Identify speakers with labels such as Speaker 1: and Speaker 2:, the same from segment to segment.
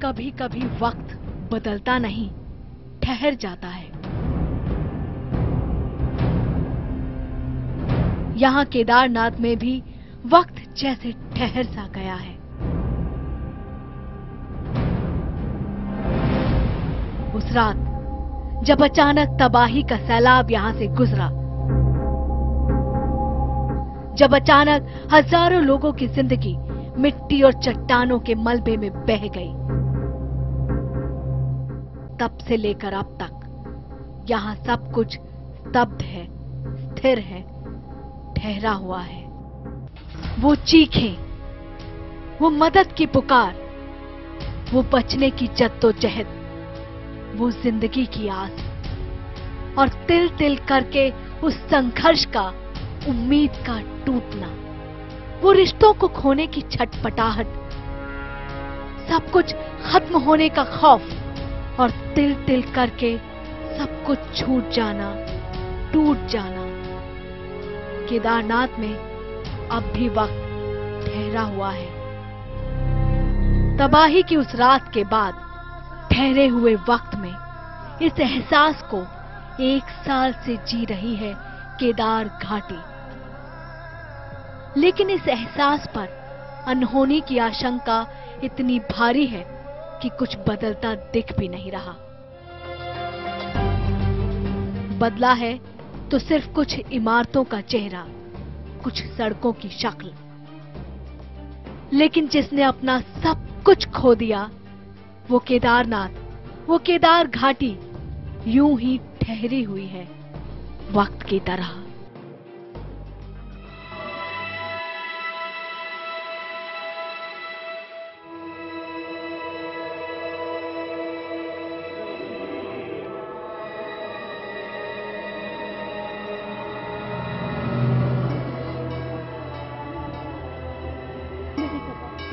Speaker 1: कभी कभी वक्त बदलता नहीं, ठहर जाता है। यहाँ केदारनाथ में भी वक्त जैसे ठहर सा गया है। उस रात जब अचानक तबाही का सैलाब यहां से गुजरा, जब अचानक हजारों लोगों की जिंदगी मिट्टी और चट्टानों के मलबे में बह गई, तब से लेकर अब तक यहां सब कुछ स्तब्ध है, स्थिर है, ठहरा हुआ है। वो चीखें, वो मदद की पुकार, वो बचने की जद्दोजहद, वो जिंदगी की आस और तिल तिल करके उस संघर्ष का, उम्मीद का टूटना, वो रिश्तों को खोने की छटपटाहट, सब कुछ खत्म होने का खौफ और तिल तिल करके सब कुछ छूट जाना, टूट जाना। केदारनाथ में अब भी वक्त ठहरा हुआ है। तबाही की उस रात के बाद ठहरे हुए वक्त में इस एहसास को 1 साल से जी रही है केदार घाटी। लेकिन इस एहसास पर अनहोनी की आशंका इतनी भारी है कि कुछ बदलता दिख भी नहीं रहा। बदला है तो सिर्फ कुछ इमारतों का चेहरा, कुछ सड़कों की शक्ल। लेकिन जिसने अपना सब कुछ खो दिया, वो केदारनाथ, वो केदार घाटी यूं ही ठहरी हुई है, वक्त की तरह।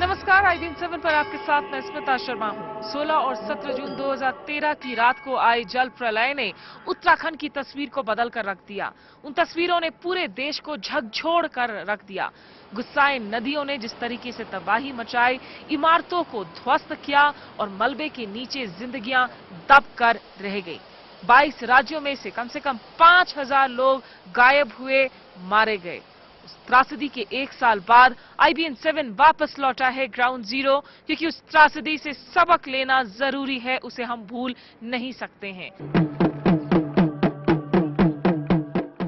Speaker 2: नमस्कार, IBN 7 पर आपके साथ मैं स्मिता शर्मा हूं। 16 और 17 जून 2013 की रात को आए जल प्रलय ने उत्तराखंड की तस्वीर को बदल कर रख दिया। उन तस्वीरों ने पूरे देश को झकझोर कर रख दिया। गुस्साए नदियों ने जिस तरीके से तबाही मचाई, इमारतों को ध्वस्त किया और मलबे के नीचे जिंदगियां दब कर रह गई। 22 राज्यों में से कम 5000 लोग गायब हुए, मारे गए। उस त्रासदी के 1 साल बाद IBN 7 वापस लौटा है ग्राउंड जीरो, क्योंकि उस त्रासदी से सबक लेना जरूरी है, उसे हम भूल नहीं सकते हैं।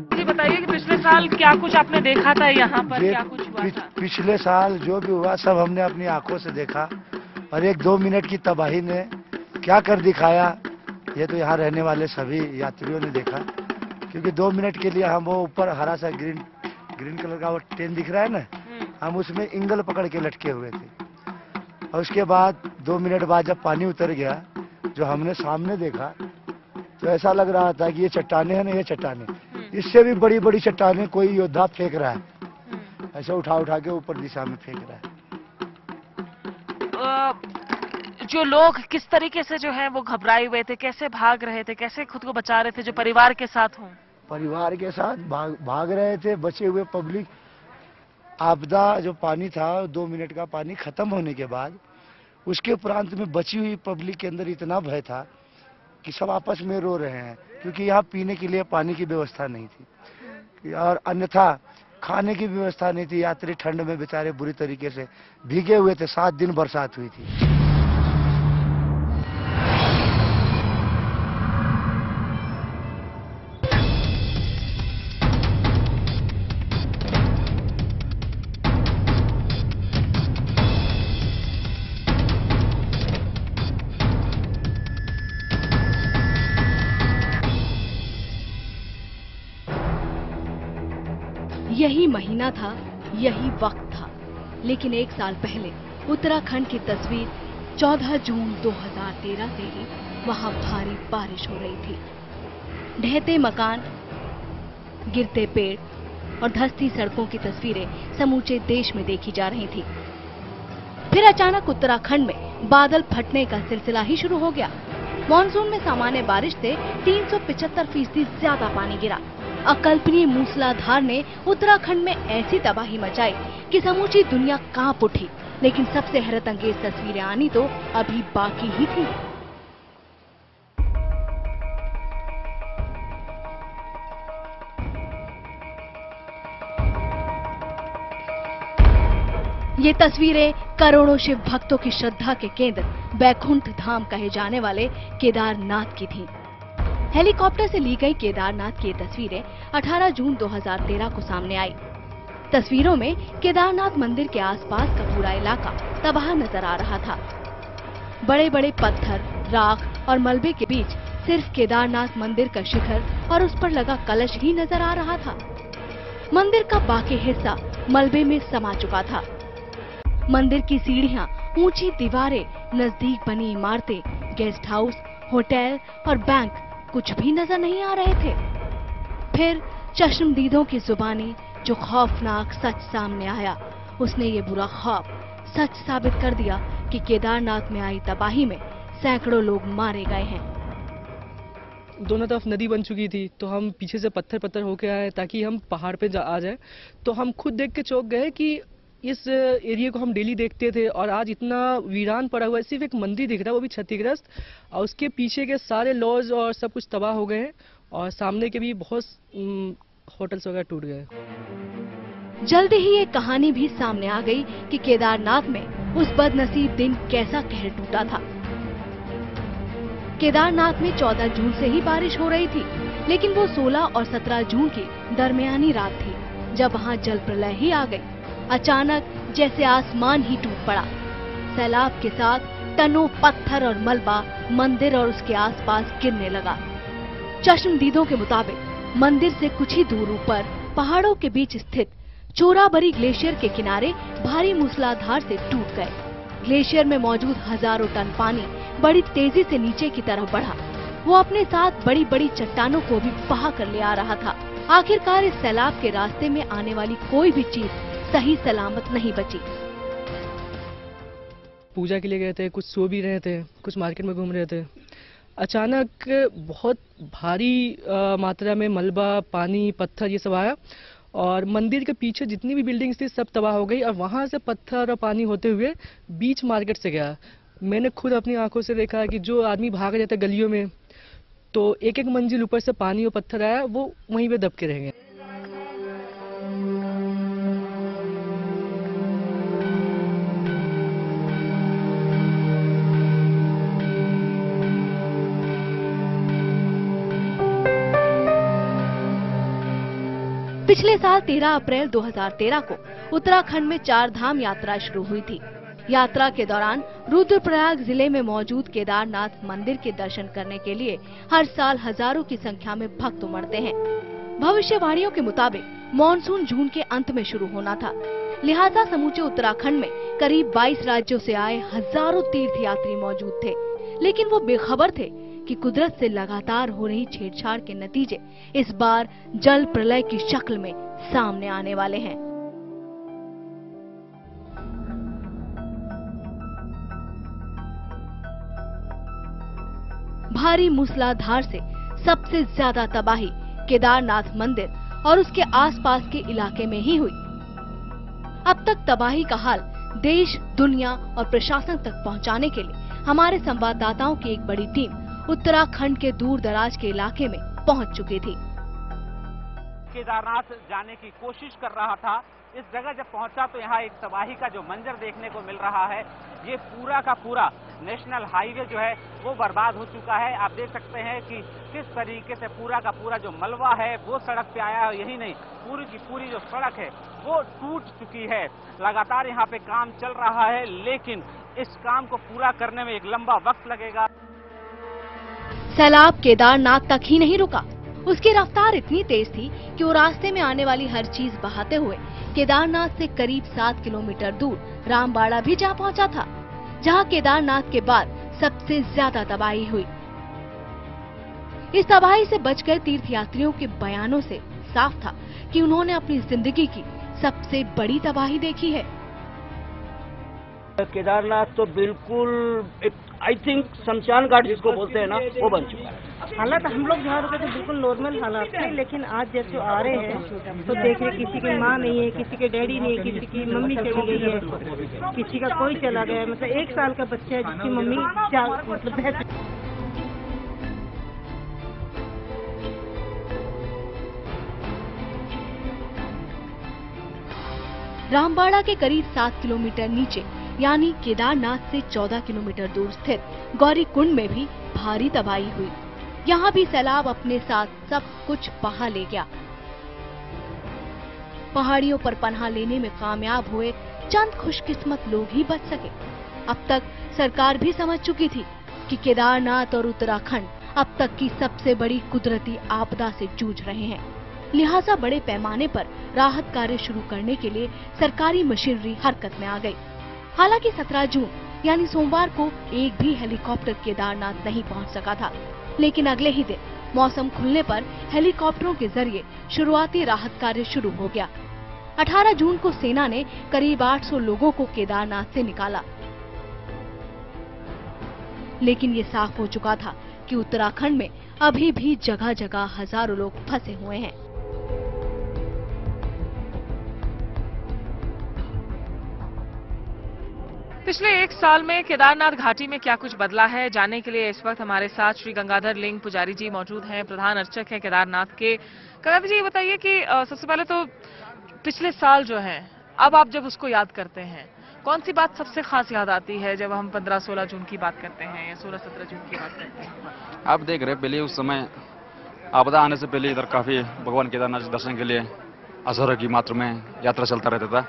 Speaker 2: मुझे बताइए कि पिछले साल क्या कुछ आपने देखा था, यहाँ पर क्या कुछ हुआ था?
Speaker 3: पिछले साल जो भी हुआ सब हमने अपनी आंखों से देखा, और 1-2 मिनट की तबाही ने क्या कर दिखाया, ये तो यहाँ रहने वाले सभी यात्रियों ने देखा। क्योंकि 2 मिनट के लिए हम वो ऊपर हरा सा ग्रीन कलर का वो टेन दिख रहा है ना, हम उसमें इंगल पकड़ के लटके हुए थे। और उसके बाद 2 मिनट बाद जब पानी उतर गया, जो हमने सामने देखा, तो ऐसा लग रहा था कि ये चट्टाने हैं ना, ये चट्टाने, इससे भी बड़ी बड़ी चट्टाने कोई योद्धा फेंक रहा है, ऐसे उठा उठा के ऊपर दिशा में फेंक रहा है।
Speaker 2: जो लोग किस तरीके से जो है वो घबराए हुए थे, कैसे भाग रहे थे, कैसे खुद को बचा रहे थे, जो परिवार के साथ हों?
Speaker 3: परिवार के साथ भाग रहे थे, बचे हुए पब्लिक। आपदा जो पानी था, 2 मिनट का पानी खत्म होने के बाद उसके उपरांत में बची हुई पब्लिक के अंदर इतना भय था कि सब आपस में रो रहे हैं, क्योंकि यहाँ पीने के लिए पानी की व्यवस्था नहीं थी और अन्यथा खाने की व्यवस्था नहीं थी। यात्री ठंड में बेचारे बुरी तरीके से भीगे हुए थे, 7 दिन बरसात हुई थी।
Speaker 1: यही महीना था, यही वक्त था। लेकिन 1 साल पहले उत्तराखंड की तस्वीर 14 जून 2013 से ही वहां भारी बारिश हो रही थी। ढहते मकान, गिरते पेड़ और धंसती सड़कों की तस्वीरें समूचे देश में देखी जा रही थी। फिर अचानक उत्तराखंड में बादल फटने का सिलसिला ही शुरू हो गया। मानसून में सामान्य बारिश से 375% ज्यादा पानी गिरा। अकल्पनीय मूसलाधार ने उत्तराखंड में ऐसी तबाही मचाई कि समूची दुनिया कांप उठी। लेकिन सबसे हैरत अंगेज तस्वीरें आनी तो अभी बाकी ही थी। ये तस्वीरें करोड़ों शिव भक्तों की श्रद्धा के केंद्र बैकुंठ धाम कहे जाने वाले केदारनाथ की थीं। हेलीकॉप्टर से ली गई केदारनाथ की ये तस्वीरें 18 जून 2013 को सामने आई। तस्वीरों में केदारनाथ मंदिर के आसपास का पूरा इलाका तबाह नजर आ रहा था। बड़े बड़े पत्थर, राख और मलबे के बीच सिर्फ केदारनाथ मंदिर का शिखर और उस पर लगा कलश ही नजर आ रहा था। मंदिर का बाकी हिस्सा मलबे में समा चुका था। मंदिर की सीढ़ियां, ऊंची दीवारें, नजदीक बनी इमारतें, गेस्ट हाउस, होटल और बैंक कुछ भी नजर नहीं आ रहे थे। फिर चश्मदीदों की जुबानी जो खौफनाक सच सामने आया, उसने ये बुरा ख्वाब सच साबित कर दिया कि केदारनाथ में आई तबाही में सैकड़ों लोग मारे गए हैं।
Speaker 4: दोनों तरफ नदी बन चुकी थी, तो हम पीछे से पत्थर होके आए ताकि हम पहाड़ पे आ जाए। तो हम खुद देख के चौंक गए कि इस एरिया को हम डेली देखते थे और आज इतना वीरान पड़ा हुआ है, सिर्फ एक मंदिर दिख रहा है वो भी क्षतिग्रस्त, और उसके पीछे के सारे लॉज और सब कुछ तबाह हो गए हैं और सामने के भी बहुत होटल्स वगैरह टूट गए।
Speaker 1: जल्दी ही एक कहानी भी सामने आ गई कि केदारनाथ में उस बदनसीब दिन कैसा कहर टूटा था। केदारनाथ में 14 जून से ही बारिश हो रही थी, लेकिन वो 16 और 17 जून की दरमियानी रात थी जब वहाँ जल प्रलय ही आ गई। अचानक जैसे आसमान ही टूट पड़ा। सैलाब के साथ टनों पत्थर और मलबा मंदिर और उसके आसपास गिरने लगा। चश्मदीदों के मुताबिक मंदिर से कुछ ही दूर ऊपर पहाड़ों के बीच स्थित चोराबरी ग्लेशियर के किनारे भारी मूसलाधार से टूट गए। ग्लेशियर में मौजूद हजारों टन पानी बड़ी तेजी से नीचे की तरफ बढ़ा। वो अपने साथ बड़ी बड़ी चट्टानों को भी बहा कर ले आ रहा था। आखिरकार इस सैलाब के रास्ते में आने वाली कोई भी चीज सही सलामत नहीं बची।
Speaker 4: पूजा के लिए गए थे, कुछ सो भी रहे थे, कुछ मार्केट में घूम रहे थे। अचानक बहुत भारी मात्रा में मलबा, पानी, पत्थर ये सब आया और मंदिर के पीछे जितनी भी बिल्डिंग्स थी सब तबाह हो गई और वहां से पत्थर और पानी होते हुए बीच मार्केट से गया। मैंने खुद अपनी आंखों से देखा कि जो आदमी भाग रहे थे गलियों में, तो एक एक मंजिल ऊपर से पानी और पत्थर आया, वो वहीं पे दब के रह गए।
Speaker 1: पिछले साल 13 अप्रैल 2013 को उत्तराखंड में 4 धाम यात्रा शुरू हुई थी। यात्रा के दौरान रुद्रप्रयाग जिले में मौजूद केदारनाथ मंदिर के दर्शन करने के लिए हर साल हजारों की संख्या में भक्त उमड़ते हैं। भविष्यवाणियों के मुताबिक मॉनसून जून के अंत में शुरू होना था, लिहाजा समूचे उत्तराखंड में करीब 22 राज्यों से आए हजारों तीर्थयात्री मौजूद थे। लेकिन वो बेखबर थे कि कुदरत से लगातार हो रही छेड़छाड़ के नतीजे इस बार जल प्रलय की शक्ल में सामने आने वाले हैं। भारी मूसलाधार से सबसे ज्यादा तबाही केदारनाथ मंदिर और उसके आसपास के इलाके में ही हुई। अब तक तबाही का हाल देश, दुनिया और प्रशासन तक पहुंचाने के लिए हमारे संवाददाताओं की एक बड़ी टीम उत्तराखंड के दूर दराज के इलाके में पहुंच चुकी थी।
Speaker 5: केदारनाथ जाने की कोशिश कर रहा था। इस जगह जब पहुंचा तो यहाँ एक तबाही का जो मंजर देखने को मिल रहा है, ये पूरा का पूरा नेशनल हाईवे जो है वो बर्बाद हो चुका है। आप देख सकते हैं कि किस तरीके से पूरा का पूरा जो मलबा है वो सड़क पे आया है। यही नहीं, पूरी की पूरी जो सड़क है वो टूट चुकी है। लगातार यहाँ पे काम चल रहा है, लेकिन इस काम को पूरा करने में एक लंबा वक्त लगेगा।
Speaker 1: सैलाब केदारनाथ तक ही नहीं रुका, उसकी रफ्तार इतनी तेज थी कि वो रास्ते में आने वाली हर चीज बहाते हुए केदारनाथ से करीब 7 किलोमीटर दूर रामबाड़ा भी जा पहुंचा था, जहां केदारनाथ के बाद सबसे ज्यादा तबाही हुई। इस तबाही से बच गए तीर्थयात्रियों के बयानों से साफ था कि उन्होंने अपनी जिंदगी की सबसे बड़ी तबाही देखी है।
Speaker 6: केदारनाथ तो बिल्कुल आई थिंक शमशान घाट जिसको बोलते हैं ना, वो बन चुका है।
Speaker 7: हालात हम लोग जहाँ रुके थे बिल्कुल नॉर्मल हालात थे, लेकिन आज जैसे आ रहे हैं तो देख रहे किसी की माँ नहीं है, किसी के डैडी नहीं है, किसी की मम्मी चली गई है, किसी का कोई चला गया है। मतलब 1 साल का बच्चा है जिसकी मम्मी मतलब
Speaker 1: रामबाड़ा के करीब 7 किलोमीटर नीचे यानी केदारनाथ से 14 किलोमीटर दूर स्थित गौरीकुंड में भी भारी तबाही हुई। यहाँ भी सैलाब अपने साथ सब कुछ बहा ले गया। पहाड़ियों पर पनाह लेने में कामयाब हुए चंद खुशकिस्मत लोग ही बच सके। अब तक सरकार भी समझ चुकी थी कि केदारनाथ और उत्तराखंड अब तक की सबसे बड़ी कुदरती आपदा से जूझ रहे हैं, लिहाजा बड़े पैमाने पर राहत कार्य शुरू करने के लिए सरकारी मशीनरी हरकत में आ गई। हालांकि 17 जून यानी सोमवार को एक भी हेलीकॉप्टर केदारनाथ नहीं पहुंच सका था, लेकिन अगले ही दिन मौसम खुलने पर हेलीकॉप्टरों के जरिए शुरुआती राहत कार्य शुरू हो गया। 18 जून को सेना ने करीब 800 लोगों को केदारनाथ से निकाला, लेकिन ये साफ हो चुका था कि उत्तराखंड में अभी भी जगह जगह हजारों लोग फंसे हुए हैं।
Speaker 2: पिछले 1 साल में केदारनाथ घाटी में क्या कुछ बदला है, जानने के लिए इस वक्त हमारे साथ श्री गंगाधर लिंग पुजारी जी मौजूद हैं, प्रधान अर्चक हैं केदारनाथ के। गंगाधर जी, ये बताइए कि सबसे पहले तो पिछले साल जो है, अब आप जब उसको याद करते हैं, कौन सी बात सबसे खास याद आती है जब हम 15-16 जून की बात करते हैं या 16-17 जून की बात करते हैं?
Speaker 8: आप देख रहे हैं, पहले उस समय आपदा आने से पहले इधर काफी भगवान केदारनाथ दर्शन के लिए हजारों की मात्रा में यात्रा चलता रहता था।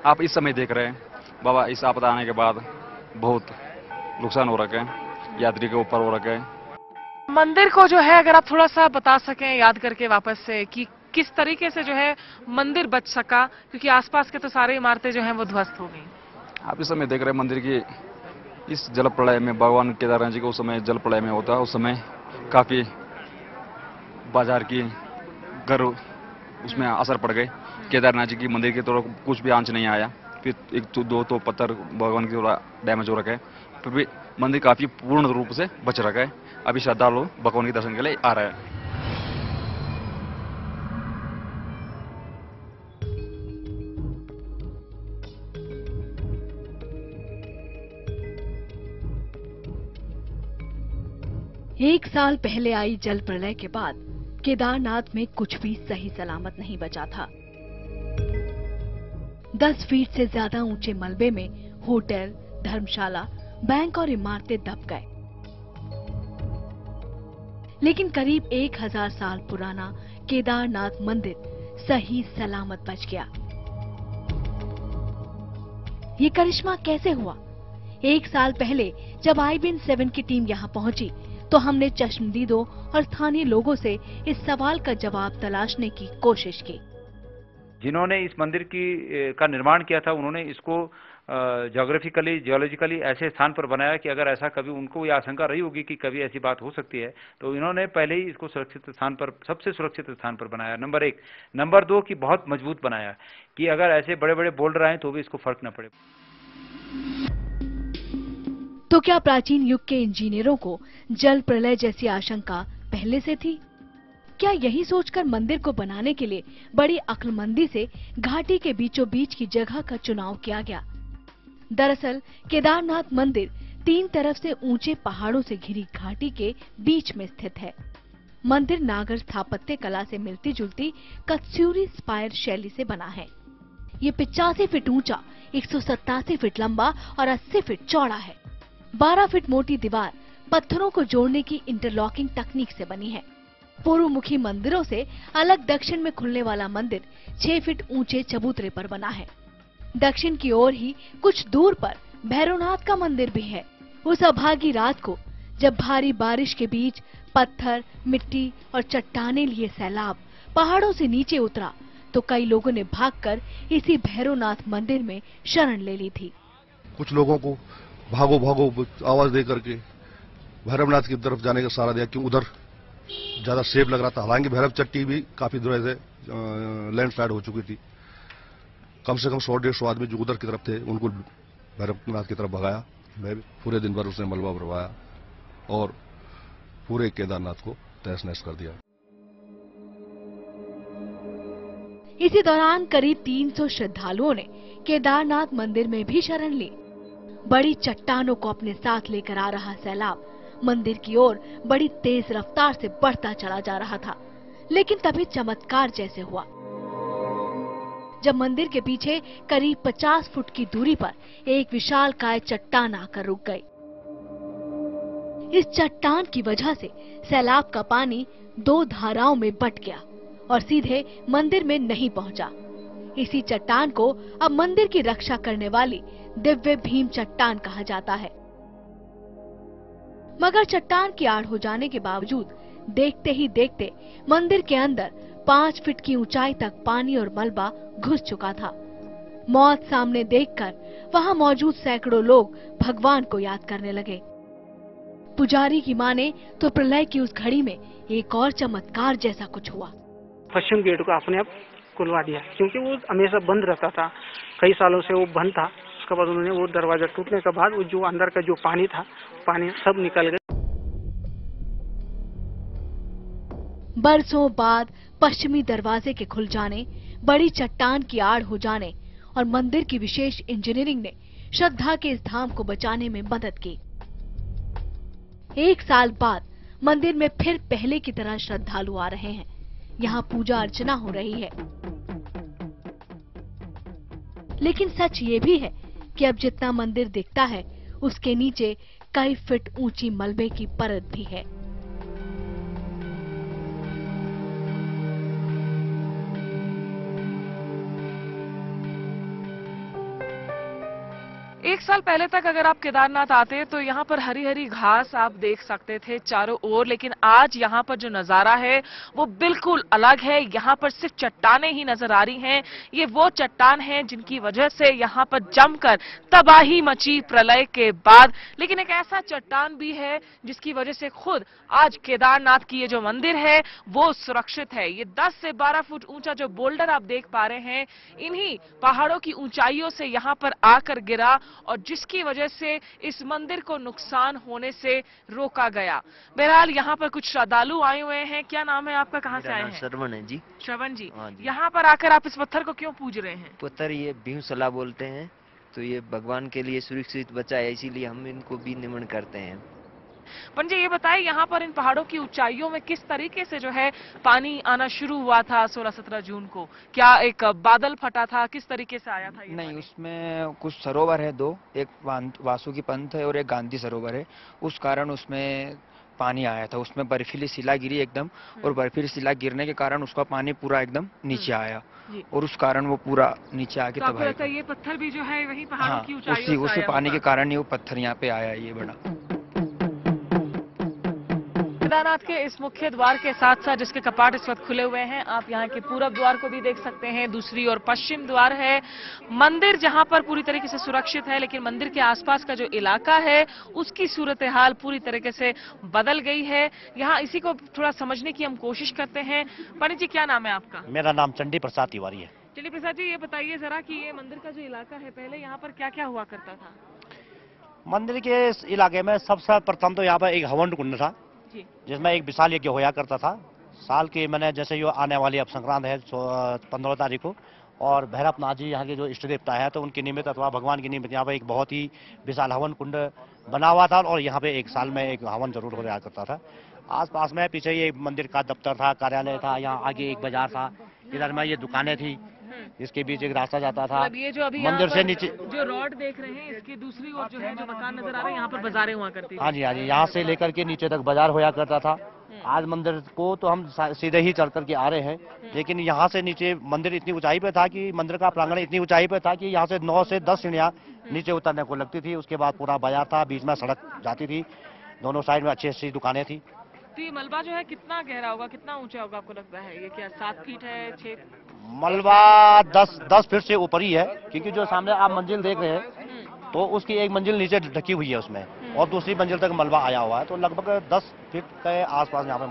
Speaker 8: आप इस समय देख रहे हैं बाबा, इस आपदा आने के बाद बहुत नुकसान हो रखा है, यात्री के ऊपर हो रखा है।
Speaker 2: मंदिर को जो है, अगर आप थोड़ा सा बता सकें याद करके वापस से कि किस तरीके से जो है मंदिर बच सका, क्योंकि आसपास के तो सारी इमारतें जो हैं वो ध्वस्त हो गई।
Speaker 8: आप इस समय देख रहे हैं मंदिर की इस जल प्रलय में, भगवान केदारनाथ जी को उस समय जल प्रलय में होता, उस समय काफी बाजार की घर उसमें असर पड़ गए। केदारनाथ जी की मंदिर की तरफ कुछ भी आंच नहीं आया, फिर 1-2 तो पत्थर भगवान की थोड़ा डैमेज हो रखा है, फिर भी मंदिर काफी पूर्ण रूप से बच रखा है। अभी श्रद्धालु भगवान के दर्शन के लिए आ रहे हैं।
Speaker 1: एक साल पहले आई जल प्रलय के बाद केदारनाथ में कुछ भी सही सलामत नहीं बचा था। 10 फीट से ज्यादा ऊंचे मलबे में होटल, धर्मशाला, बैंक और इमारतें दब गए। लेकिन करीब 1000 साल पुराना केदारनाथ मंदिर सही सलामत बच गया। ये करिश्मा कैसे हुआ? 1 साल पहले जब IBN-7 की टीम यहाँ पहुंची तो हमने चश्मदीदों और स्थानीय लोगों से इस सवाल का जवाब तलाशने की कोशिश की।
Speaker 9: जिन्होंने इस मंदिर का निर्माण किया था, उन्होंने इसको ज्योग्राफिकली, जियोलॉजिकली ऐसे स्थान पर बनाया कि अगर ऐसा कभी उनको ये आशंका रही होगी कि कभी ऐसी बात हो सकती है, तो इन्होंने पहले ही इसको सुरक्षित स्थान पर, सबसे सुरक्षित स्थान पर बनाया, नंबर 1। नंबर 2 कि बहुत मजबूत बनाया कि अगर ऐसे बड़े बड़े बोल्डर आए तो भी इसको फर्क न पड़े।
Speaker 1: तो क्या प्राचीन युग के इंजीनियरों को जल प्रलय जैसी आशंका पहले से थी? क्या यही सोचकर मंदिर को बनाने के लिए बड़ी अक्लमंदी से घाटी के बीचों बीच की जगह का चुनाव किया गया? दरअसल केदारनाथ मंदिर 3 तरफ से ऊंचे पहाड़ों से घिरी घाटी के बीच में स्थित है। मंदिर नागर स्थापत्य कला से मिलती जुलती कत्स्यूरी स्पायर शैली से बना है। ये 85 फीट ऊंचा, 187 फीट लंबा और 80 फीट चौड़ा है। 12 फीट मोटी दीवार पत्थरों को जोड़ने की इंटरलॉकिंग तकनीक से बनी है। पूर्वमुखी मंदिरों से अलग दक्षिण में खुलने वाला मंदिर 6 फीट ऊंचे चबूतरे पर बना है। दक्षिण की ओर ही कुछ दूर पर भैरवनाथ का मंदिर भी है। उस अभागी रात को जब भारी बारिश के बीच पत्थर, मिट्टी और चट्टाने लिए सैलाब पहाड़ों से नीचे उतरा तो कई लोगों ने भागकर इसी भैरवनाथ मंदिर में शरण ले ली थी।
Speaker 10: कुछ लोगों को भागो भागो आवाज दे करके भैरवनाथ की तरफ जाने का सहारा दिया, क्योंकि उधर ज्यादा सेफ लग रहा था। हालांकि भैरव चट्टी भी काफी दूर से लैंडस्लाइड हो चुकी थी। कम से कम 100-150 आदमी जो उधर की तरफ थे उनको भैरवनाथ की तरफ भगाया। मैं पूरे दिन भर उसने मलबा भरवाया और पूरे केदारनाथ को तहस नहस कर दिया।
Speaker 1: इसी दौरान करीब 300 श्रद्धालुओं ने केदारनाथ मंदिर में भी शरण ली। बड़ी चट्टानों को अपने साथ लेकर आ रहा सैलाब मंदिर की ओर बड़ी तेज रफ्तार से बढ़ता चला जा रहा था, लेकिन तभी चमत्कार जैसे हुआ जब मंदिर के पीछे करीब 50 फुट की दूरी पर एक विशालकाय चट्टान आकर रुक गई। इस चट्टान की वजह से सैलाब का पानी 2 धाराओं में बट गया और सीधे मंदिर में नहीं पहुंचा। इसी चट्टान को अब मंदिर की रक्षा करने वाली दिव्य भीम चट्टान कहा जाता है। मगर चट्टान की आड़ हो जाने के बावजूद देखते ही देखते मंदिर के अंदर 5 फीट की ऊंचाई तक पानी और मलबा घुस चुका था। मौत सामने देखकर वहां मौजूद सैकड़ों लोग भगवान को याद करने लगे। पुजारी की माने तो प्रलय की उस घड़ी में एक और चमत्कार जैसा कुछ हुआ।
Speaker 11: पश्चिम गेट को अपने आप खुलवा दिया, क्योंकि वो हमेशा बंद रहता था, कई सालों से वो बंद था। उसके बाद उन्होंने वो दरवाजा टूटने के बाद वो जो अंदर का जो पानी था, पानी सब निकल गया।
Speaker 1: बरसों बाद पश्चिमी दरवाजे के खुल जाने, बड़ी चट्टान की आड़ हो जाने और मंदिर की विशेष इंजीनियरिंग ने श्रद्धा के इस धाम को बचाने में मदद की। 1 साल बाद मंदिर में फिर पहले की तरह श्रद्धालु आ रहे हैं। यहाँ पूजा अर्चना हो रही है, लेकिन सच ये भी है कि अब जितना मंदिर दिखता है उसके नीचे कई फीट ऊंची मलबे की परत भी है।
Speaker 2: एक साल पहले तक अगर आप केदारनाथ आते तो यहाँ पर हरी हरी घास आप देख सकते थे चारों ओर, लेकिन आज यहाँ पर जो नजारा है वो बिल्कुल अलग है। यहाँ पर सिर्फ चट्टानें ही नजर आ रही हैं। ये वो चट्टान हैं जिनकी वजह से यहाँ पर जमकर तबाही मची प्रलय के बाद, लेकिन एक ऐसा चट्टान भी है जिसकी वजह से खुद आज केदारनाथ की ये जो मंदिर है वो सुरक्षित है। ये 10 से 12 फुट ऊंचा जो बोल्डर आप देख पा रहे हैं, इन्हीं पहाड़ों की ऊंचाइयों से यहाँ पर आकर गिरा और जिसकी वजह से इस मंदिर को नुकसान होने से रोका गया। बहरहाल यहाँ पर कुछ श्रद्धालु आए हुए हैं। क्या नाम है आपका, कहाँ से आए हैं?
Speaker 12: श्रवण है जी।
Speaker 2: श्रवण जी,
Speaker 12: हाँ जी।
Speaker 2: यहाँ पर आकर आप इस पत्थर को क्यों पूज रहे हैं?
Speaker 12: पत्थर ये भीमशला बोलते हैं, तो ये भगवान के लिए सुरक्षित बचा है, इसीलिए हम इनको भी नमन करते हैं।
Speaker 2: पंजे ये बताइए, यहाँ पर इन पहाड़ों की ऊंचाइयों में किस तरीके से जो है पानी आना शुरू हुआ था 16-17 जून को? क्या एक बादल फटा था, किस तरीके से आया था ये?
Speaker 13: नहीं, उसमें कुछ सरोवर है 2, एक वासुकी पंथ है और एक गांधी सरोवर है। उस कारण उसमें पानी आया था। उसमें बर्फीली शिला गिरी एकदम, और बर्फीली शिला गिरने के कारण उसका पानी पूरा एकदम नीचे आया और उस कारण वो पूरा नीचे आके
Speaker 2: तो आपको लगता है ये पत्थर भी जो है वही पहाड़ों की ऊंचाइयों से
Speaker 13: उसी
Speaker 2: आया
Speaker 13: पानी
Speaker 2: होगा?
Speaker 13: के कारण ही वो पत्थर यहाँ पे आया ये बड़ा।
Speaker 2: केदारनाथ के इस मुख्य द्वार के साथ साथ जिसके कपाट इस वक्त खुले हुए हैं, आप यहाँ के पूरब द्वार को भी देख सकते हैं, दूसरी ओर पश्चिम द्वार है। मंदिर जहाँ पर पूरी तरीके से सुरक्षित है, लेकिन मंदिर के आसपास का जो इलाका है उसकी सूरत हाल पूरी तरीके से बदल गई है। यहाँ इसी को थोड़ा समझने की हम कोशिश करते हैं। पंडित जी, क्या नाम है आपका?
Speaker 14: मेरा नाम चंडी प्रसाद तिवारी है।
Speaker 2: चंडी प्रसाद जी, ये बताइए जरा कि ये मंदिर का जो इलाका है, पहले यहाँ पर क्या क्या हुआ करता था?
Speaker 14: मंदिर के इस इलाके में सबसे प्रथम तो यहाँ पर एक हवन कुंड था, जिसमें एक विशाल यज्ञ होया करता था। साल की मैंने जैसे जो आने वाली अब संक्रांत है 15 तारीख को, और भैरवनाथ जी यहाँ के जो इष्ट देवता है, तो उनके निमित्त अथवा भगवान के निमित्त यहाँ पर एक बहुत ही विशाल हवन कुंड बना हुआ था और यहाँ पे एक साल में एक हवन जरूर हो जाया करता था। आसपास में पीछे ये मंदिर का दफ्तर था, कार्यालय था, यहाँ आगे एक बाजार था, इधर में ये दुकानें थी, इसके बीच एक रास्ता जाता था।
Speaker 2: मतलब ये जो अभी
Speaker 14: मंदिर से नीचे
Speaker 2: जो रोड देख रहे हैं, इसकी दूसरी ओर जो है जो मकान नजर आ रहे हैं, यहाँ पर बाजारें हुआ करती थी।
Speaker 14: हाँ जी, हाँ जी, यहाँ से लेकर के नीचे तक बाजार होया करता था। आज मंदिर को तो हम सीधे ही चल करके आ रहे हैं, लेकिन यहाँ से नीचे मंदिर इतनी ऊंचाई पे था कि मंदिर का प्रांगण इतनी ऊंचाई पे था कि यहाँ से 9 से 10 सीढ़ियाँ नीचे उतरने को लगती थी। उसके बाद पूरा बाजार था, बीच में सड़क जाती थी, दोनों साइड में अच्छी अच्छी दुकानें थी।
Speaker 2: तो ये मलबा जो है कितना गहरा होगा, कितना ऊंचा होगा आपको लगता है? ये क्या 7 फीट है, 6?
Speaker 14: मलबा 10 फीट से ऊपर ही है, क्योंकि जो सामने आप मंजिल देख रहे हैं तो उसकी एक मंजिल नीचे ढकी हुई है उसमें, और दूसरी मंजिल तक मलबा आया हुआ है, तो लगभग 10 फीट के आसपास यहाँ पे।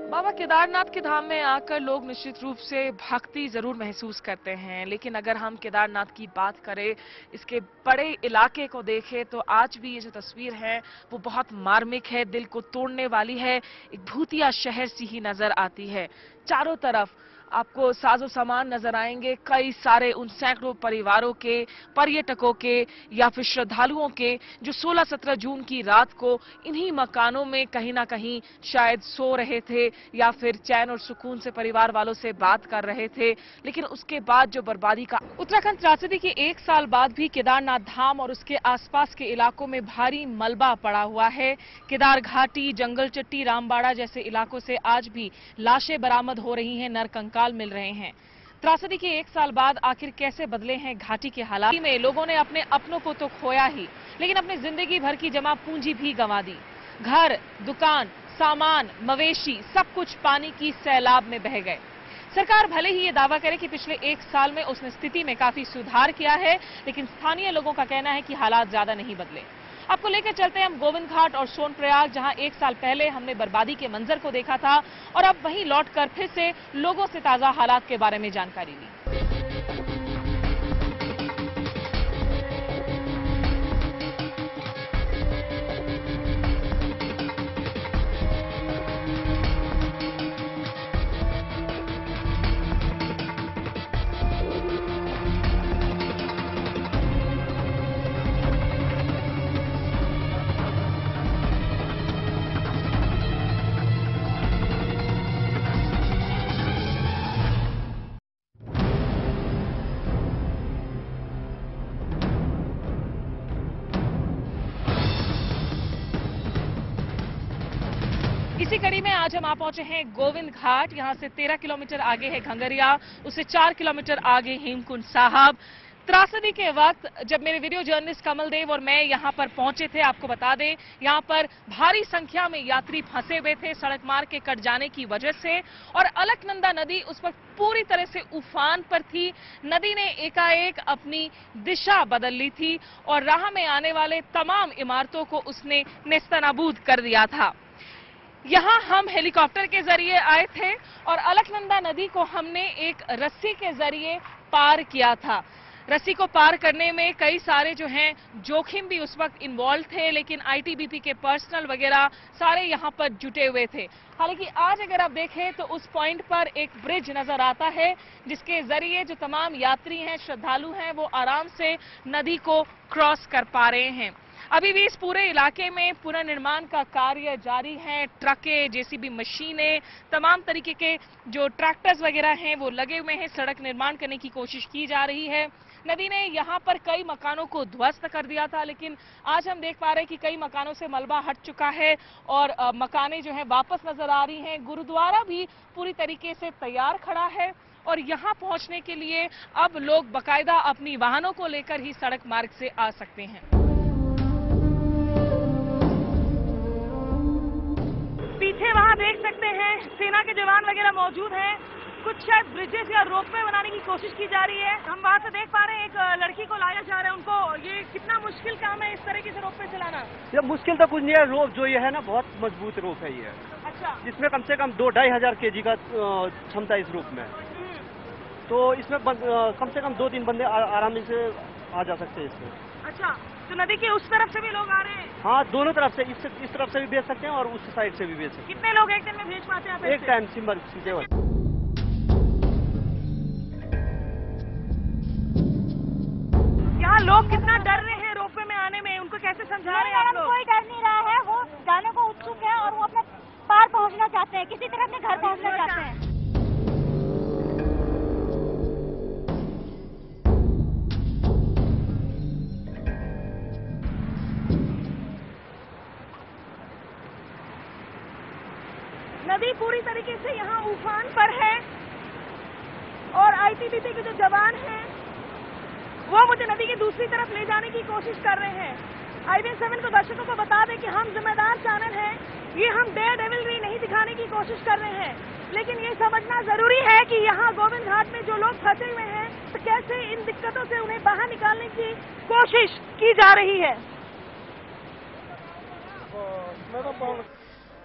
Speaker 2: बाबा, केदारनाथ के धाम में आकर लोग निश्चित रूप से भक्ति जरूर महसूस करते हैं, लेकिन अगर हम केदारनाथ की बात करें, इसके बड़े इलाके को देखें, तो आज भी ये जो तस्वीर है वो बहुत मार्मिक है, दिल को तोड़ने वाली है। एक भूतिया शहर सी ही नजर आती है। चारों तरफ आपको साजो सामान नजर आएंगे, कई सारे उन सैकड़ों परिवारों के, पर्यटकों के या फिर श्रद्धालुओं के जो 16-17 जून की रात को इन्हीं मकानों में कहीं ना कहीं शायद सो रहे थे या फिर चैन और सुकून से परिवार वालों से बात कर रहे थे। लेकिन उसके बाद जो बर्बादी का उत्तराखंड त्रासदी के 1 साल बाद भी केदारनाथ धाम और उसके आसपास के इलाकों में भारी मलबा पड़ा हुआ है। केदार घाटी, जंगल चट्टी, रामबाड़ा जैसे इलाकों से आज भी लाशें बरामद हो रही हैं, नरकंकाल मिल रहे हैं। त्रासदी के 1 साल बाद आखिर कैसे बदले हैं घाटी के हालात में? लोगों ने अपने अपनों को तो खोया ही, लेकिन अपनी जिंदगी भर की जमा पूंजी भी गंवा दी। घर, दुकान, सामान, मवेशी सब कुछ पानी की सैलाब में बह गए। सरकार भले ही ये दावा करे कि पिछले 1 साल में उसने स्थिति में काफी सुधार किया है, लेकिन स्थानीय लोगों का कहना है कि हालात ज्यादा नहीं बदले। आपको लेकर चलते हैं हम गोविंद घाट और सोनप्रयाग, जहां 1 साल पहले हमने बर्बादी के मंजर को देखा था और अब वहीं लौटकर फिर से लोगों से ताजा हालात के बारे में जानकारी ली। इसी कड़ी में आज हम आ पहुंचे हैं गोविंद घाट। यहां से 13 किलोमीटर आगे है घंगरिया, उससे 4 किलोमीटर आगे हेमकुंड साहब। त्रासदी के वक्त जब मेरे वीडियो जर्नलिस्ट कमल देव और मैं यहां पर पहुंचे थे, आपको बता दें यहां पर भारी संख्या में यात्री फंसे हुए थे सड़क मार्ग के कट जाने की वजह से, और अलकनंदा नदी उस वक्त पूरी तरह से उफान पर थी। नदी ने एकाएक अपनी दिशा बदल ली थी और राह में आने वाले तमाम इमारतों को उसने नेस्तनाबूद कर दिया था। यहां हम हेलीकॉप्टर के जरिए आए थे और अलकनंदा नदी को हमने एक रस्सी के जरिए पार किया था। रस्सी को पार करने में कई सारे जो हैं जोखिम भी उस वक्त इन्वॉल्व थे, लेकिन आईटीबीपी के पर्सनल वगैरह सारे यहां पर जुटे हुए थे। हालांकि आज अगर आप देखें तो उस पॉइंट पर एक ब्रिज नजर आता है, जिसके जरिए जो तमाम यात्री हैं, श्रद्धालु हैं, वो आराम से नदी को क्रॉस कर पा रहे हैं। अभी भी इस पूरे इलाके में पुनर्निर्माण का कार्य जारी है। ट्रकें, जेसीबी मशीनें, तमाम तरीके के जो ट्रैक्टर्स वगैरह हैं वो लगे हुए हैं। सड़क निर्माण करने की कोशिश की जा रही है। नदी ने यहाँ पर कई मकानों को ध्वस्त कर दिया था, लेकिन आज हम देख पा रहे हैं कि कई मकानों से मलबा हट चुका है और मकानें जो हैं वापस नजर आ रही हैं। गुरुद्वारा भी पूरी तरीके से तैयार खड़ा है और यहाँ पहुँचने के लिए अब लोग बाकायदा अपनी वाहनों को लेकर ही सड़क मार्ग से आ सकते हैं। पीछे वहां देख सकते हैं सेना के जवान वगैरह मौजूद हैं। कुछ शायद ब्रिजेस या रोपवे बनाने की कोशिश की जा रही है। हम वहां से देख पा रहे हैं एक लड़की को लाया जा रहा है। उनको ये कितना मुश्किल काम है इस तरीके से रोपवे चलाना?
Speaker 15: ये मुश्किल तो कुछ नहीं है। रोप जो ये है ना, बहुत मजबूत रोप है ये।
Speaker 2: अच्छा।
Speaker 15: जिसमें कम से कम 2-2.5 हजार केजी का क्षमता इस रोप में। तो इसमें कम से कम 2-3 बंदे आराम से आ जा सकते हैं इसमें। अच्छा, तो नदी के उस तरफ से भी लोग आ रहे हैं? हाँ, दोनों तरफ से, इस तरफ से भी भेज सकते हैं और उस साइड से भी भेज सकते हैं।
Speaker 2: कितने लोग एक दिन में भेज पाते हैं?
Speaker 15: एक टाइम सिंबल केवल।
Speaker 2: यहाँ लोग कितना डर रहे हैं रोपवे में आने में, उनको कैसे समझा रहे हैं आप लोग?
Speaker 16: कोई डर नहीं रहा है, वो जाने को उत्सुक है और वो अपने पार पहुँचना चाहते हैं, किसी तरह अपने घर पहुँचना चाहते हैं।
Speaker 2: नदी पूरी तरीके से यहाँ उफान पर है और आईटीबीपी के जो जवान हैं वो मुझे नदी की दूसरी तरफ ले जाने की कोशिश कर रहे हैं। IBN7 को दर्शकों को बता दें कि हम जिम्मेदार चैनल हैं, ये हम डेयर डेविलरी नहीं दिखाने की कोशिश कर रहे हैं, लेकिन ये समझना जरूरी है कि यहाँ गोविंद घाट में जो लोग फंसे हुए हैं तो कैसे इन दिक्कतों से उन्हें बाहर निकालने की कोशिश की जा रही है।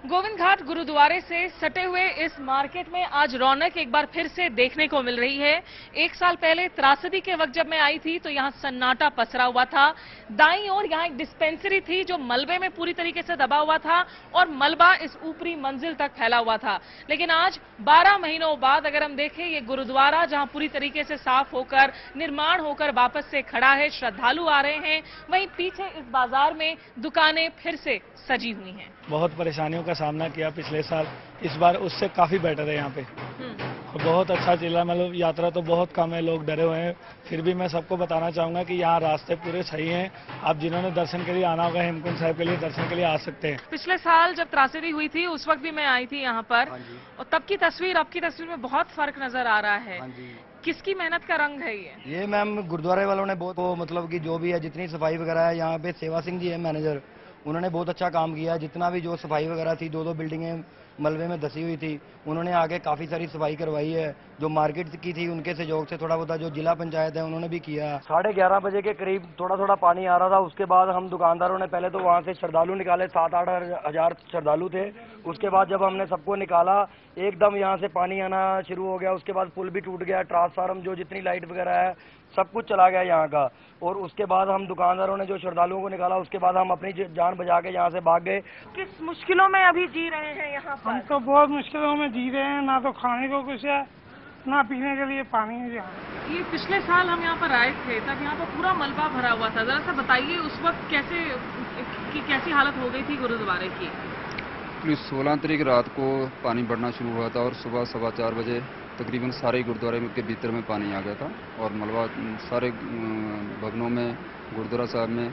Speaker 2: गोविंद घाट गुरुद्वारे से सटे हुए इस मार्केट में आज रौनक एक बार फिर से देखने को मिल रही है। एक साल पहले त्रासदी के वक्त जब मैं आई थी तो यहाँ सन्नाटा पसरा हुआ था। दाईं ओर यहाँ एक डिस्पेंसरी थी जो मलबे में पूरी तरीके से दबा हुआ था और मलबा इस ऊपरी मंजिल तक फैला हुआ था। लेकिन आज 12 महीनों बाद अगर हम देखें, ये गुरुद्वारा जहाँ पूरी तरीके से साफ होकर निर्माण होकर वापस से खड़ा है, श्रद्धालु आ रहे हैं, वहीं पीछे इस बाजार में दुकानें फिर से सजी हुई हैं।
Speaker 17: बहुत परेशानियों का सामना किया पिछले साल, इस बार उससे काफी बेटर है यहाँ पे और बहुत अच्छा चला। मतलब यात्रा तो बहुत कम है, लोग डरे हुए हैं, फिर भी मैं सबको बताना चाहूंगा कि यहाँ रास्ते पूरे सही हैं। आप जिन्होंने दर्शन के लिए आना होगा हेमकुंड साहिब के लिए दर्शन के लिए आ सकते हैं।
Speaker 2: पिछले साल जब त्रासदी हुई थी उस वक्त भी मैं आई थी यहाँ पर और तब की तस्वीर अब की तस्वीर में बहुत फर्क नजर आ रहा है। किसकी मेहनत का रंग है ये?
Speaker 18: मैम गुरुद्वारे वालों ने बहुत मतलब कि जो भी है जितनी सफाई वगैरह है, यहाँ पे सेवा सिंह जी है मैनेजर, उन्होंने बहुत अच्छा काम किया। जितना भी जो सफाई वगैरह थी, 2-2 बिल्डिंगें मलबे में धसी हुई थी, उन्होंने आगे काफ़ी सारी सफाई करवाई है। जो मार्केट की थी उनके सहयोग से थोड़ा बहुत, जो जिला पंचायत है उन्होंने भी किया।
Speaker 14: 11:30 बजे के करीब थोड़ा थोड़ा पानी आ रहा था। उसके बाद हम दुकानदारों ने पहले तो वहाँ से श्रद्धालु निकाले, 7-8 हज़ार श्रद्धालु थे। उसके बाद जब हमने सबको निकाला एकदम यहाँ से पानी आना शुरू हो गया। उसके बाद पुल भी टूट गया, ट्रांसफार्म जो जितनी लाइट वगैरह है सब कुछ चला गया यहाँ का। और उसके बाद हम दुकानदारों ने जो श्रद्धालुओं को निकाला, उसके बाद हम अपनी जान बचा के यहाँ से भाग गए।
Speaker 2: किस मुश्किलों में अभी जी रहे हैं यहाँ पर?
Speaker 11: हम तो बहुत मुश्किलों में जी रहे हैं, ना तो खाने को कुछ है ना पीने के लिए पानी है यहाँ।
Speaker 2: ये पिछले साल हम यहाँ पर आए थे, तब यहाँ पर पूरा मलबा भरा हुआ था। जरा सा बताइए उस वक्त कैसी हालत हो गई थी गुरुद्वारे की?
Speaker 8: 16 तारीख रात को पानी बढ़ना शुरू हुआ था और सुबह 4:15 बजे तकरीबन सारे गुरुद्वारे के भीतर में पानी आ गया था और मलबा सारे भवनों में, गुरुद्वारा साहब में